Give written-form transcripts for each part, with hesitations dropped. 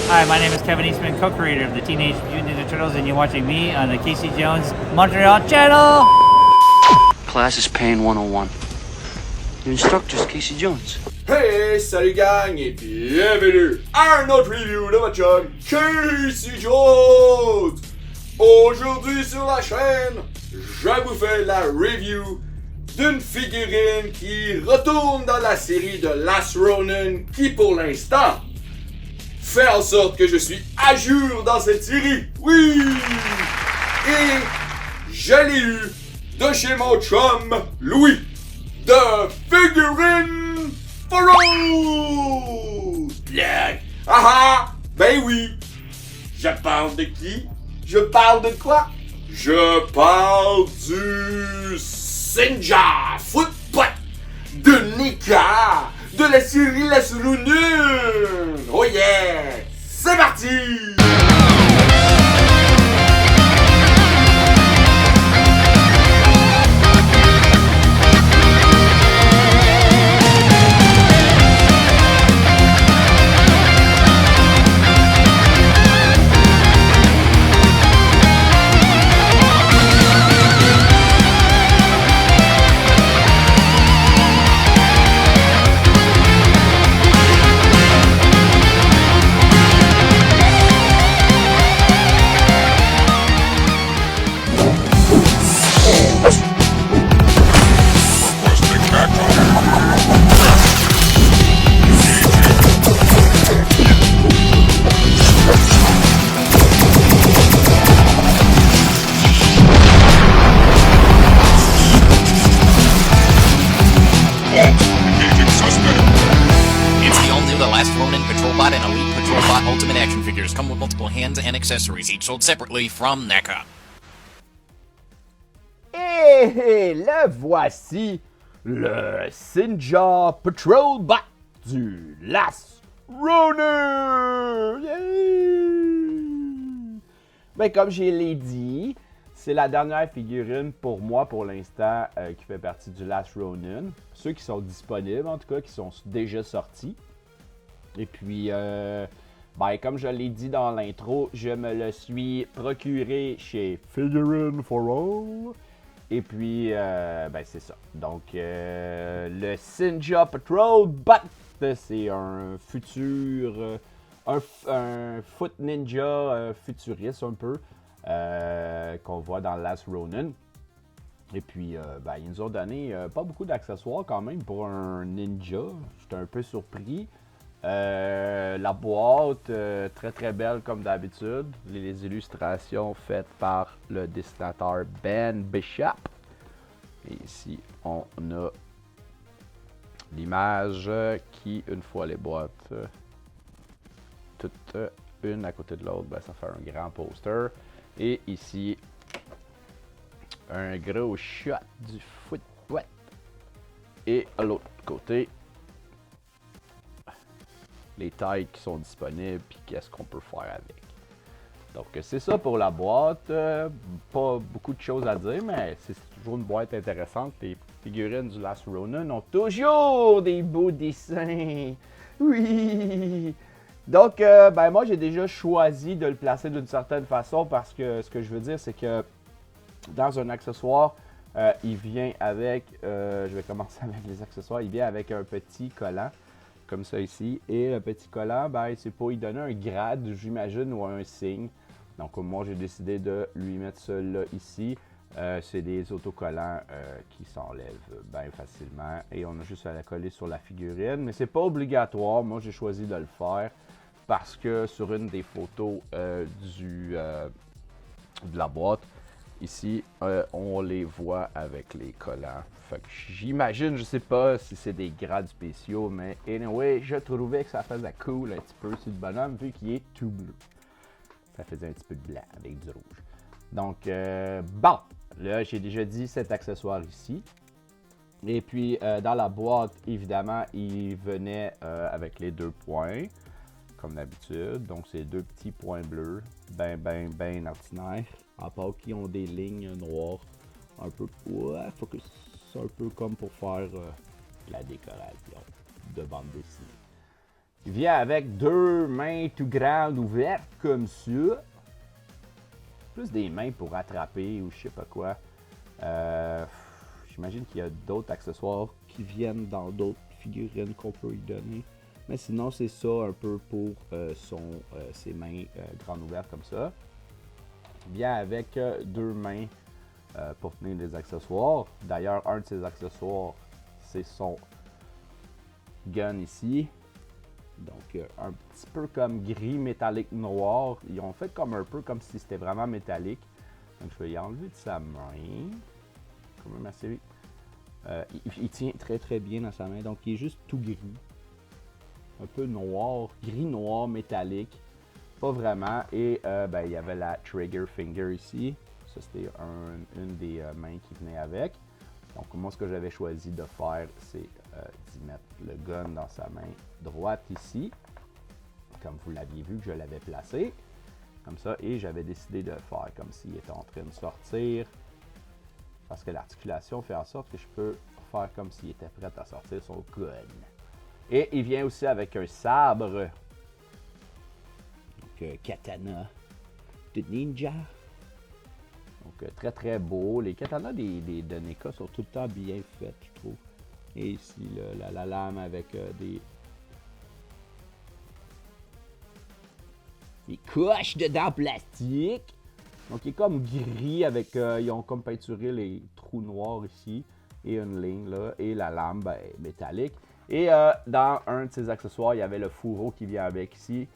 Hi, my name is Kevin Eastman, co-creator of the Teenage Mutant Ninja Turtles, and you're watching me on the Casey Jones Montreal channel. Class is Pain 101. Your instructor's Casey Jones. Hey, salut gang et bienvenue à un autre review de votre chum Casey Jones. Aujourd'hui sur la chaîne, je vous fais la review d'une figurine qui retourne dans la série de Last Ronin qui pour l'instant fait en sorte que je suis à jour dans cette série. Oui! Et je l'ai eu de chez mon chum Louis de Figurine for All! Blague! Ah ah! Ben oui! Je parle de qui? Je parle de quoi? Je parle du Sinja Footbutt de Nika de la série Last Ronin! Oh yeah! C'est parti! Ultimate action figures come with multiple hands and accessories, each sold separately from NECA. Et le voici, le Sinja Patrol Bot du Last Ronin! Ben, comme je l'ai dit, c'est la dernière figurine pour moi pour l'instant qui fait partie du Last Ronin. Ceux qui sont disponibles en tout cas, qui sont déjà sortis. Et puis, ben, comme je l'ai dit dans l'intro, je me le suis procuré chez Figurine for All. Et puis, ben, c'est ça. Donc, le Sinja Patrol Bot, c'est un futur, un foot ninja futuriste un peu, qu'on voit dans Last Ronin. Et puis, ben, ils nous ont donné pas beaucoup d'accessoires quand même pour un ninja. J'étais un peu surpris. La boîte, très très belle comme d'habitude. Les illustrations faites par le dessinateur Ben Bishop. Et ici, on a l'image qui, une fois les boîtes, toutes une à côté de l'autre, ben, ça fait un grand poster. Et ici, un gros shot du football. Et à l'autre côté, les tailles qui sont disponibles, puis qu'est-ce qu'on peut faire avec. Donc c'est ça pour la boîte. Pas beaucoup de choses à dire, mais c'est toujours une boîte intéressante. Les figurines du Last Ronin ont toujours des beaux dessins. Oui! Donc, ben moi j'ai déjà choisi de le placer d'une certaine façon parce que ce que je veux dire, c'est que dans un accessoire, il vient avec, je vais commencer avec les accessoires, il vient avec un petit collant. Comme ça ici. Et le petit collant, ben, c'est pour lui donner un grade, j'imagine, ou un signe. Donc, moi, j'ai décidé de lui mettre celui-là ici. C'est des autocollants qui s'enlèvent bien facilement. Et on a juste à la coller sur la figurine. Mais c'est pas obligatoire. Moi, j'ai choisi de le faire parce que sur une des photos de la boîte, ici, on les voit avec les collants. Fait que j'imagine, je sais pas si c'est des grades spéciaux, mais anyway, je trouvais que ça faisait cool un petit peu sur le bonhomme vu qu'il est tout bleu. Ça faisait un petit peu de blanc avec du rouge. Donc, bon, là, j'ai déjà dit cet accessoire ici. Et puis, dans la boîte, évidemment, il venait avec les deux points, comme d'habitude. Donc, c'est deux petits points bleus, ben ordinaires. À part qu'ils ont des lignes noires, un peu, ouais, focus, un peu comme pour faire la décoration de bande dessinée. Il vient avec 2 mains tout grandes ouvertes comme ça. Plus des mains pour attraper ou je sais pas quoi. J'imagine qu'il y a d'autres accessoires qui viennent dans d'autres figurines qu'on peut lui donner. Mais sinon, c'est ça un peu pour ses mains grandes ouvertes comme ça. Il vient avec 2 mains pour tenir des accessoires. D'ailleurs, un de ses accessoires, c'est son gun ici. Donc, un petit peu comme gris métallique noir. Ils ont fait comme un peu comme si c'était vraiment métallique. Donc, je vais y enlever de sa main. Quand même assez. Il tient très très bien dans sa main. Donc, il est juste tout gris. Un peu noir, gris-noir métallique. Pas vraiment. Et il y avait la trigger finger ici. Ça, c'était une des mains qui venait avec. Donc, moi, ce que j'avais choisi de faire, c'est d'y mettre le gun dans sa main droite ici. Comme vous l'aviez vu que je l'avais placé. Comme ça. Et j'avais décidé de faire comme s'il était en train de sortir. Parce que l'articulation fait en sorte que je peux faire comme s'il était prêt à sortir son gun. Et il vient aussi avec un sabre. Donc, katana de ninja. Donc, très très beau. Les katanas de NECA sont tout le temps bien faits, je trouve. Et ici, là, la lame avec des coches dedans en plastique. Donc, il est comme gris avec... ils ont comme peinturé les trous noirs ici. Et une ligne là. Et la lame, métallique. Et dans un de ces accessoires, il y avait le fourreau qui vient avec ici.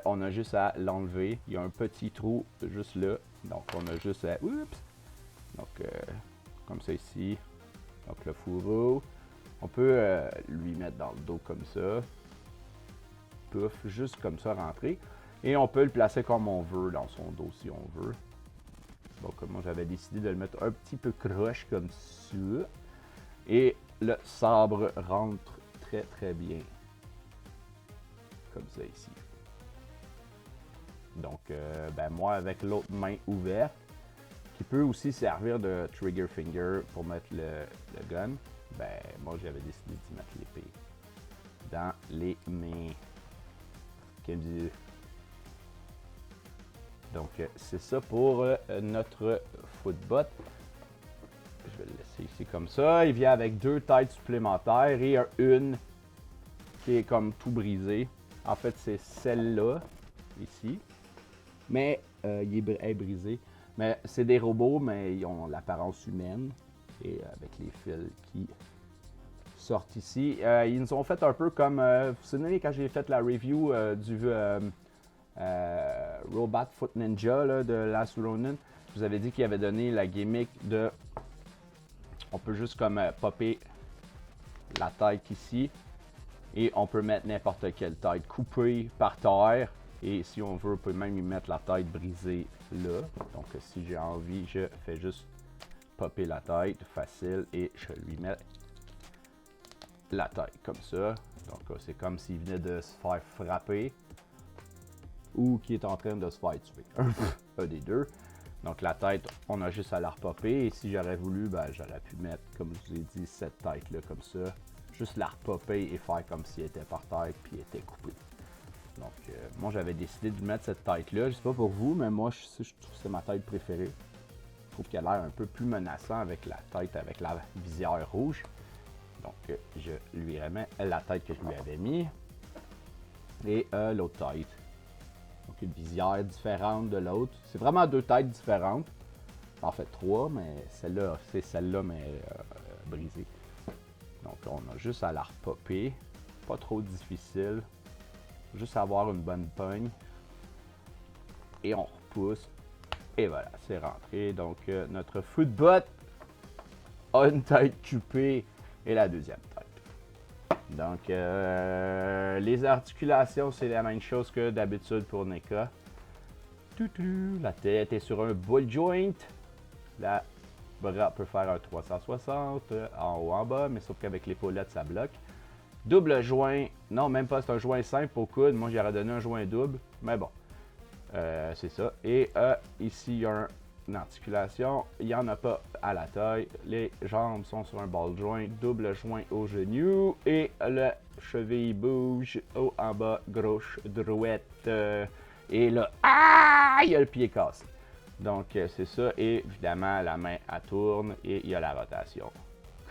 On a juste à l'enlever. Il y a un petit trou juste là. Donc, on a juste à... Oups! Donc, comme ça ici. Donc, le fourreau. On peut lui mettre dans le dos comme ça. Pouf, juste comme ça, rentrer. Et on peut le placer comme on veut dans son dos si on veut. Donc, moi, j'avais décidé de le mettre un petit peu croche comme ça. Et le sabre rentre très très bien. Comme ça ici. Donc, moi, avec l'autre main ouverte, qui peut aussi servir de trigger finger pour mettre le gun, moi, j'avais décidé d'y mettre l'épée dans les mains. Donc, c'est ça pour notre footbot. Je vais le laisser ici comme ça. Il vient avec 2 têtes supplémentaires et une qui est comme tout brisée. En fait, c'est celle-là, ici. Mais elle est brisée. Mais c'est des robots, mais ils ont l'apparence humaine. Et avec les fils qui sortent ici. Ils nous ont fait un peu comme... vous vous souvenez quand j'ai fait la review du Robot Foot Ninja là, de Last Ronin? Je vous avais dit qu'il avait donné la gimmick de... On peut juste comme popper la tête ici. Et on peut mettre n'importe quelle tête coupée par terre. Et si on veut, on peut même y mettre la tête brisée là. Donc si j'ai envie, je fais juste popper la tête, facile. Et je lui mets la tête comme ça. Donc c'est comme s'il venait de se faire frapper. Ou qu'il est en train de se faire tuer. Un des deux. Donc la tête, on a juste à la repopper. Et si j'aurais voulu, j'aurais pu mettre, comme je vous ai dit, cette tête-là comme ça. Juste la repopper et faire comme si elle était par terre puis elle était coupée. Donc moi j'avais décidé de mettre cette tête-là. Je sais pas pour vous, mais moi je trouve que c'est ma tête préférée. Je trouve qu'elle a l'air un peu plus menaçant avec la tête, avec la visière rouge. Donc je lui remets la tête que je lui avais mis. Et l'autre tête. Donc une visière différente de l'autre. C'est vraiment 2 têtes différentes. En fait 3, mais celle-là, c'est celle-là, mais brisée. Donc on a juste à la repopper. Pas trop difficile. Juste avoir une bonne pogne. Et on repousse. Et voilà, c'est rentré. Donc notre footbot a une tête coupée et la deuxième tête. Donc, les articulations, c'est la même chose que d'habitude pour NECA. La tête est sur un ball joint. La bras peut faire un 360 en haut, en bas, mais sauf qu'avec l'épaulette, ça bloque. Double joint, non, même pas, c'est un joint simple au coude. Moi, j'aurais donné un joint double, mais bon, c'est ça. Et ici, il y a articulation, il n'y en a pas à la taille. Les jambes sont sur un ball joint, double joint au genou et le cheville bouge haut en bas, gauche, droite. Et là, il y a le pied cassé. Donc, c'est ça. Et évidemment, la main, elle tourne et il y a la rotation.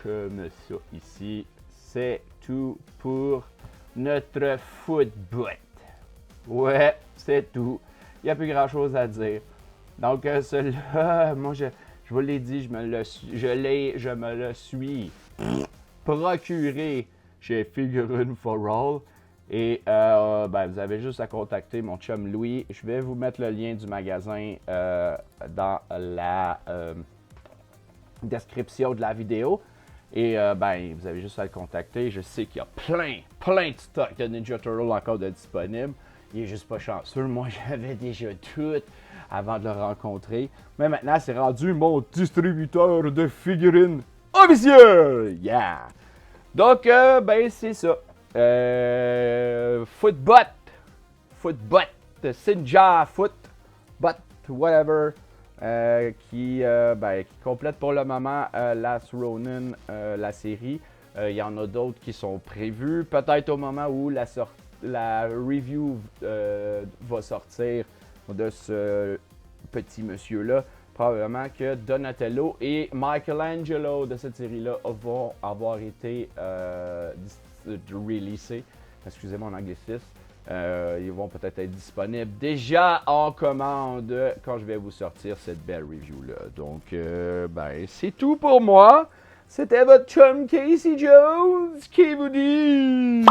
Comme ça ici. C'est tout pour notre football. Ouais, c'est tout. Il n'y a plus grand-chose à dire. Donc, celui-là, moi, je vous l'ai dit, je me le suis procuré chez Figurine for All. Et vous avez juste à contacter mon chum Louis. Je vais vous mettre le lien du magasin dans la description de la vidéo. Et vous avez juste à le contacter. Je sais qu'il y a plein de stock de Ninja Turtle encore de disponible. Il est juste pas chanceux. Moi, j'avais déjà tout avant de le rencontrer. Mais maintenant, c'est rendu mon distributeur de figurines officiel. Yeah! Donc, c'est ça. Footbot, Sinja Footbot, whatever, qui complète pour le moment Last Ronin, la série. Il y en a d'autres qui sont prévus, peut-être au moment où la review va sortir de ce petit monsieur-là. Probablement que Donatello et Michelangelo de cette série-là vont avoir été releasés. Excusez mon anglicisme. Ils vont peut-être être disponibles déjà en commande quand je vais vous sortir cette belle review-là. Donc, c'est tout pour moi. C'était votre chum Casey Jones qui vous dit...